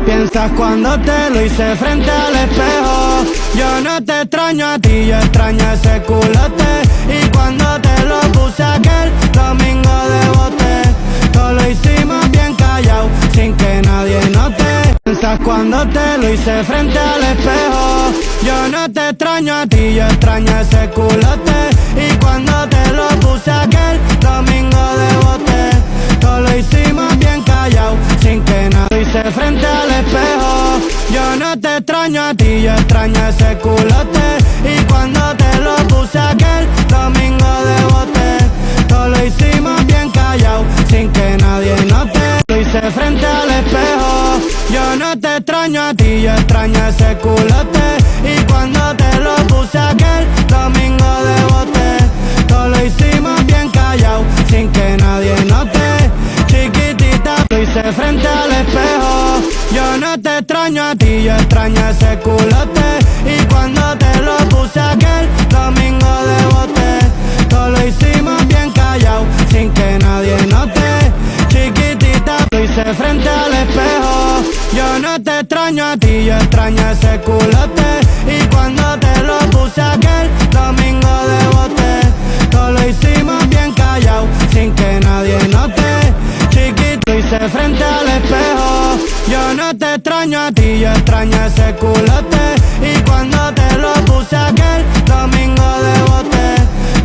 Piensas cuando te lo hice frente al espejo. Yo no te extraño a ti, yo extraño ese culote. Y cuando te lo puse aquel domingo de bote, todo lo hicimos bien callado, sin que nadie note. Piensas cuando te lo hice frente al espejo. Yo no te extraño a ti, yo extraño ese culote. Y cuando te lo puse aquel domingo de bote, todo lo hicimos bien callado, sin que nadie lo hice frente al espejo. Yo no te extraño a ti, yo extraño ese culote. Y cuando te lo puse aquel domingo de bote, todo lo hicimos bien callado, sin que nadie note. Lo hice frente al espejo. Yo no te extraño a ti, yo extraño ese culote. Y cuando te lo puse aquel domingo de bote, todo lo hicimos bien callado, sin que nadie note. Chiquitita, lo hice frente al espejo. Yo no te extraño a ti, yo extraño ese culote. Y cuando te lo puse aquel domingo de bote, todo lo hicimos bien callado, sin que nadie note. Chiquitita, lo hice frente al espejo. Yo no te extraño a ti, yo extraño ese culote. Y cuando te lo puse aquel domingo de bote, todo lo hicimos bien callado, sin que nadie note. Chiquito, lo hice frente al espejo. Yo no te extraño a ti, yo extraño ese culote. Y cuando te lo puse aquel domingo de bote,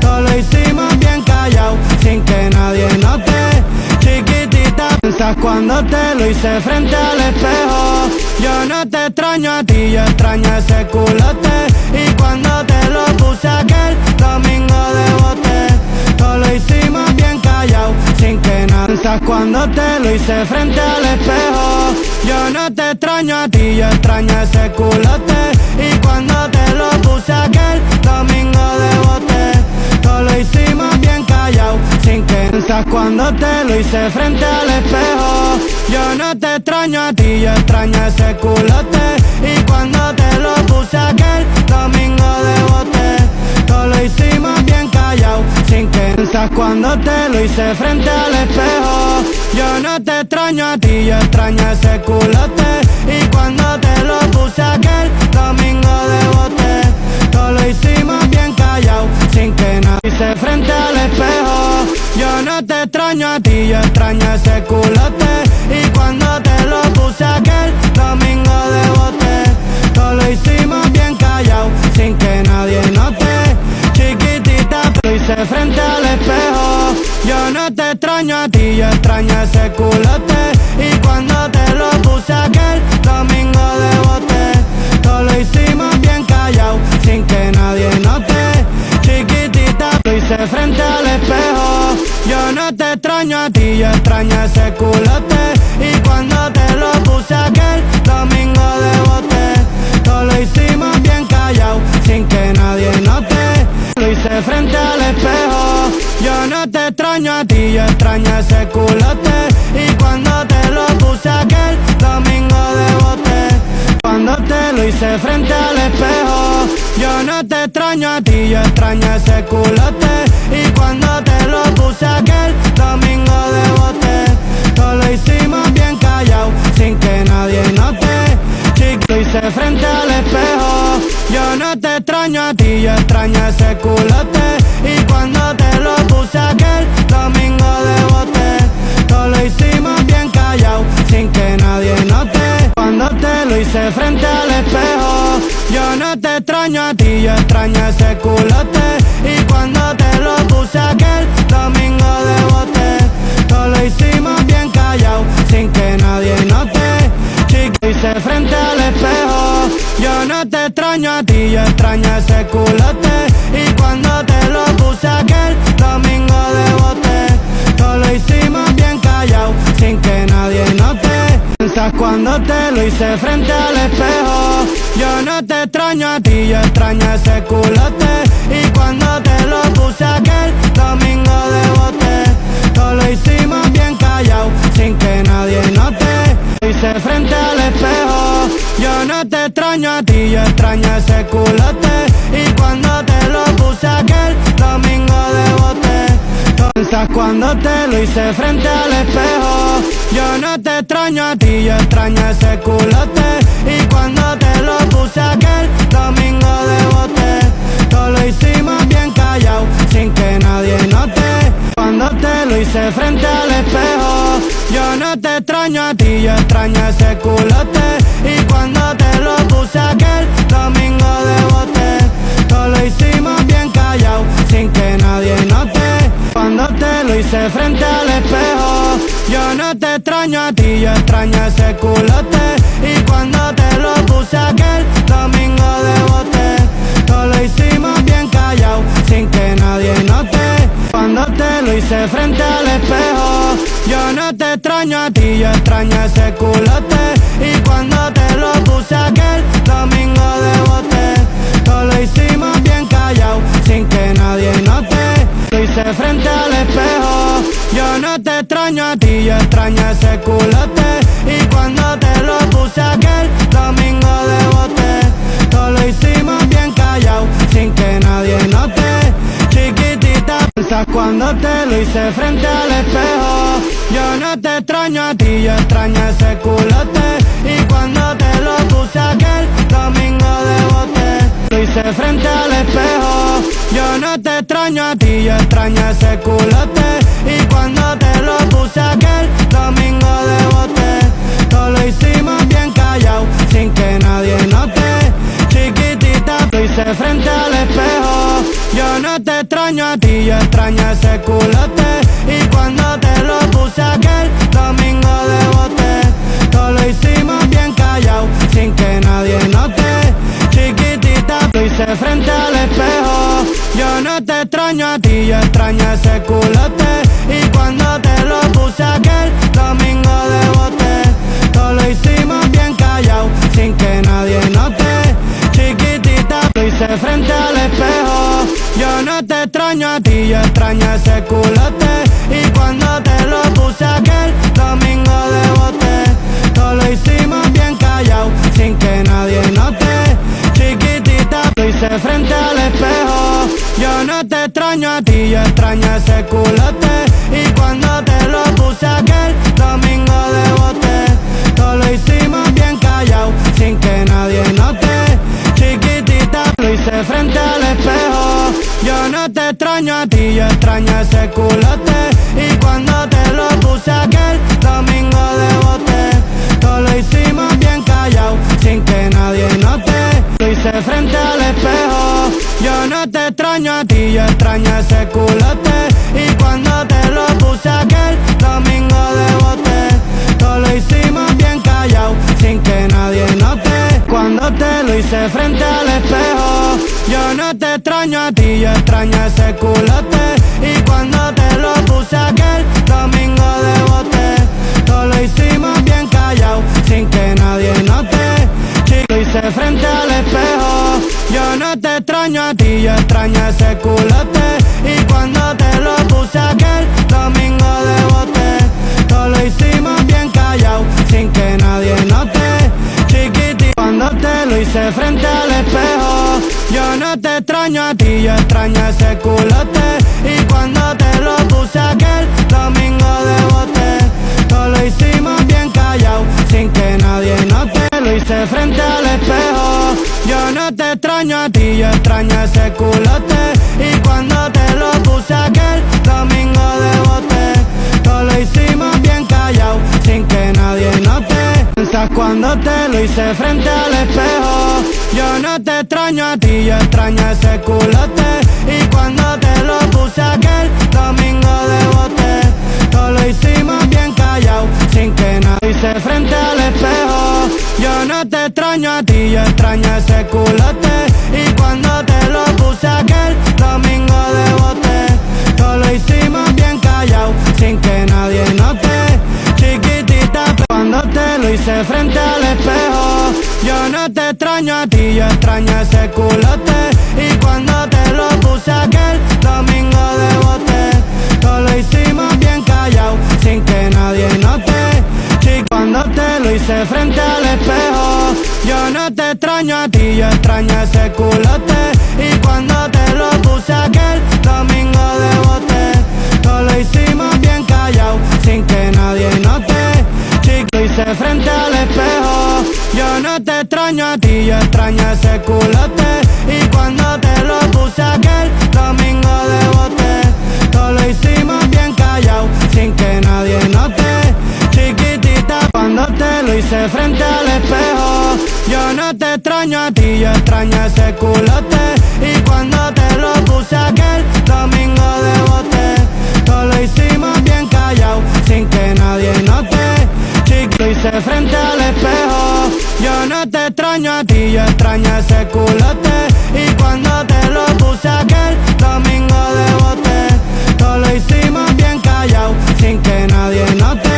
todo lo hicimos bien callado, sin que nadie note. Chiquitita, piensas cuando te lo hice frente al espejo. Yo no te extraño a ti, yo extraño ese culote. Y cuando te lo puse aquel domingo de bote, todo lo hicimos bien callado, sin que nadie. Piensas cuando te lo hice frente al espejo. Yo no te extraño a ti, yo extraño ese culote. Y cuando te lo puse aquel domingo de bote, todo lo hicimos bien callado, sin que. Piensas cuando te lo hice frente al espejo. Yo no te extraño a ti, yo extraño ese culote. Y cuando te lo puse aquel domingo de bote, todo lo hicimos bien callado, sin que. Piensas cuando te lo hice frente al espejo. Yo no te extraño a ti, yo extraño ese culote. Y cuando te lo puse aquel domingo de bote, todo lo hicimos bien callado, sin que nadie. Hice frente al espejo. Yo no te extraño a ti, yo extraño ese culote. Y cuando te lo puse aquel domingo de bote, todo lo hicimos bien callado, sin que nadie note. Chiquitita, lo hice frente al espejo. Yo no te extraño a ti, yo extraño ese culote. Y cuando te lo puse aquel domingo de bote, todo lo hicimos bien callado, sin que nadie note. Chiquitita, lo hice frente al espejo. Yo no te extraño a ti, yo extraño ese culote. Y cuando te lo puse aquel domingo de bote, todo lo hicimos bien callado, sin que nadie note. Lo hice frente al espejo. Yo no te extraño a ti, yo extraño ese culote. Y cuando te lo puse aquel domingo de bote, cuando te lo hice frente al espejo. Yo no te extraño a ti, yo extraño ese culote. Y cuando te lo puse aquel domingo de bote, todo lo hicimos bien callado, sin que nadie note. Chiquito, lo hice frente al espejo. Yo no te extraño a ti, yo extraño ese culote. Y cuando te lo puse aquel domingo de bote, todo lo hicimos bien callado, sin que nadie note. Cuando te lo hice frente al espejo. Yo no te extraño a ti, yo extraño ese culote. Y cuando te lo puse aquel domingo de bote, todo lo hicimos bien callado, sin que nadie note. Chiquito, hice frente al espejo. Yo no te extraño a ti, yo extraño ese culote. Y cuando te lo puse aquel domingo de bote, todo lo hicimos bien callado, sin que nadie note. Piensas cuando te lo hice frente al espejo. Yo no te extraño a ti, yo extraño ese culote. Y cuando te lo puse aquel domingo de bote, todo lo hicimos bien callado, sin que nadie note. Lo hice frente al espejo. Yo no te extraño a ti, yo extraño ese culote. Y cuando te lo puse aquel domingo de bote, piensas cuando te lo hice frente al espejo. Yo no te extraño a ti, yo extraño ese culote. extraño a ti, yo extraño ese culote. Y cuando te lo puse aquel domingo de bote, todo lo hicimos bien callado, sin que nadie note. Cuando te lo hice frente al espejo, yo no te extraño a ti, yo extraño ese culote. Y cuando te lo puse aquel domingo de bote, todo lo hicimos bien callado, sin que nadie note. Cuando te lo hice frente al espejo, yo no te extraño a ti, yo extraño ese culote. Y cuando te lo puse aquel domingo de bote, todo lo hicimos bien callado, sin que nadie note. Lo hice frente al espejo, yo no te extraño a ti, yo extraño ese culote. Y cuando te lo puse aquel domingo de bote, todo lo hicimos bien callado, sin que nadie note. Chiquitita, piensas cuando te lo hice frente al espejo, yo no te extraño a ti, yo extraño ese culote. Y cuando te lo puse aquel domingo de bote, lo hice frente al espejo, yo no te extraño a ti, yo extraño ese culote. Y cuando te lo puse aquel domingo de bote, todo lo hicimos bien callado, sin que nadie note. Chiquitita, lo hice frente al espejo, yo no te extraño a ti, yo extraño ese culote. Y cuando te lo puse aquel domingo de bote, todo lo hicimos bien callado, sin que nadie note. Chiquitita, lo hice frente al espejo, yo no te extraño a ti, yo extraño ese culote. Y cuando te lo puse aquel domingo de bote, todo lo hicimos bien callado, sin que nadie note. Chiquitita, lo hice frente al espejo, yo no te extraño a ti, yo extraño ese culote. Y cuando te lo puse aquel domingo de bote, todo lo hicimos bien callado, sin que nadie note. Chiquitita, lo hice frente al espejo, yo no te extraño a ti, yo extraño ese culote. Y cuando te lo puse aquel domingo de bote, todo lo hicimos bien callado, sin que nadie note. Chiquitita, lo hice frente al espejo, yo no te extraño a ti, yo extraño ese culote. Y cuando te lo puse aquel domingo de bote, todo lo hicimos bien callado, sin que nadie note. Lo hice frente al espejo, yo no te extraño a ti, yo extraño ese culote. Y cuando te lo puse aquel domingo de bote, todo lo hicimos bien callado, sin que nadie note. Cuando te lo hice frente al espejo, yo no te extraño a ti, yo extraño ese culote. Y cuando te lo puse aquel domingo de bote, todo lo hicimos bien callado, sin que nadie note. Lo hice frente al espejo, yo no te extraño a ti, yo extraño ese culote. Y cuando te lo puse aquel domingo de bote, todo lo hicimos bien callado, sin que nadie note. Chiquitita, cuando te lo hice frente al espejo, yo no te extraño a ti, yo extraño ese culote. Y cuando te lo puse aquel domingo de bote, todo lo hicimos bien callado, sin que nadie note. Lo hice frente al espejo, yo no te extraño a ti, yo extraño ese culote. Y cuando te lo puse aquel domingo de bote, todo lo hicimos bien callado, sin que nadie note. Piensas cuando te lo hice frente al espejo, yo no te extraño a ti, yo extraño ese culote. Y cuando te lo puse aquel domingo de bote, todo lo hicimos bien callado, sin que nadie. Lo hice frente al espejo, yo no te extraño a ti, yo extraño ese culote. Y cuando te lo puse aquel domingo de bote, todo lo hicimos bien callado, sin que nadie note. Chiquitita, cuando te lo hice frente al espejo, yo no te extraño a ti, yo extraño ese culote. Y cuando te lo puse aquel domingo de bote, todo lo hicimos bien callado, sin que nadie note. Cuando te lo hice frente al espejo, yo no te extraño a ti, yo extraño ese culote. Y cuando te lo puse aquel domingo de bote, todo lo hicimos bien callado, sin que nadie note. Lo hice frente al espejo, yo no te extraño a ti, yo extraño ese culote. Y cuando te lo puse aquel domingo de bote, todo lo hicimos bien callado, sin que nadie note. Chiquitita, hice frente al espejo. Yo no te extraño a ti, yo extraño ese culote. Y cuando te lo puse aquel domingo de bote, todo lo hicimos bien callado, sin que nadie note. Chiquito, hice frente al espejo. Yo no te extraño a ti, yo extraño ese culote. Y cuando te lo puse aquel domingo de bote, todo lo hicimos bien callado, sin que nadie note.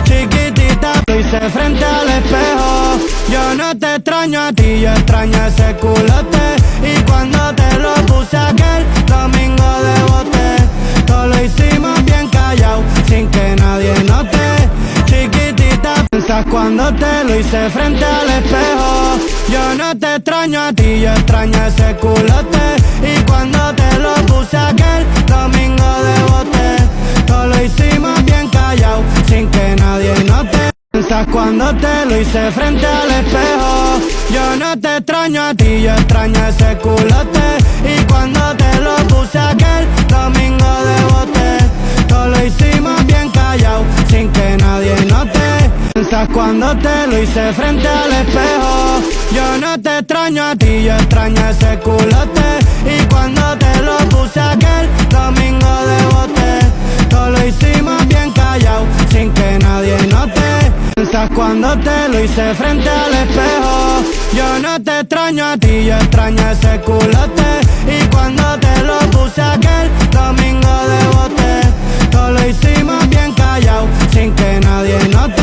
Chiquitita, lo hice frente al espejo. Yo no te extraño a ti, yo extraño ese culote. Y cuando te lo puse aquel domingo de bote, todo lo hicimos bien callado, sin que nadie note. Chiquitita, piensas cuando te lo hice frente al espejo. Yo no te extraño a ti, yo extraño ese culote. Y cuando te lo puse aquel domingo de bote, todo lo hicimos bien callado, sin que nadie note. Piensas cuando te lo hice frente al espejo. Yo no te extraño a ti, yo extraño ese culote. Y cuando te lo puse aquel domingo de bote, todo lo hicimos bien callado, sin que nadie note. Piensas cuando te lo hice frente al espejo. Yo no te extraño a ti, yo extraño ese culote. Y cuando te lo puse aquel domingo de bote, todo lo hicimos bien callado, sin que nadie note. Piensas cuando te lo hice frente al espejo. Yo no te extraño a ti, yo extraño ese culote. Y cuando te lo puse aquel domingo de bote, todo lo hicimos bien callado, sin que nadie note.